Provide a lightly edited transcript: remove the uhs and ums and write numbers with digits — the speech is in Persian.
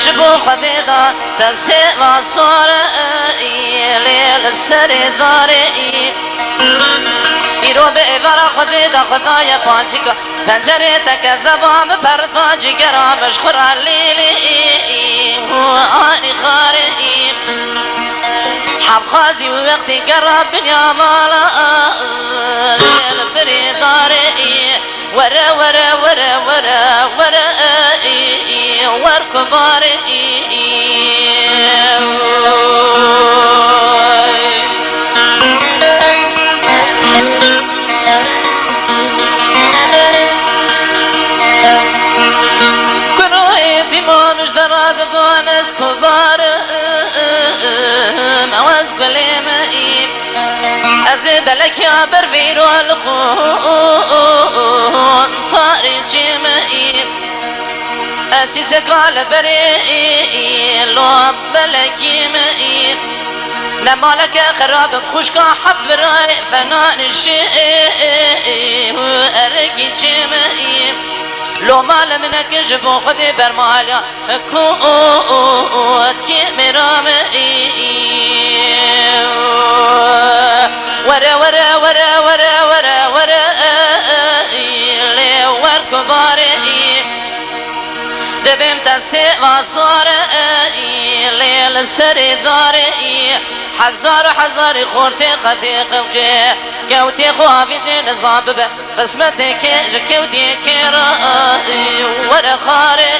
جبو خديدا تسيما صوري ليل السري ضاري ایرو به ایوارا خدیدا خدای پانچیکا پنجریتک زبام پرتا جگرامش خورا لیلی آنی خاری حب خازی و وقتی قرب بنیا مالا لیل بری داری ورا ورا ورا ورا ورا ور کباری دانس كبار مواز بليمئي أزيد لك يا برفيرو القون طاري جمئي أتيزك على بريئي لو بلكي مئي لما لك خراب بخشكا حفراي فنان الشيء وأرقي جمئي لو مال منك جبو خدي برماليا كوتي مرامي ورا ورا ورا ورا ورا ورا لي ور كباري دبم تسيوا صاري ليل سري داري حزار خورتي قدي قلقي كوتي خوافي دين زاببه قسمتك جكوتي كرائي ورا خاري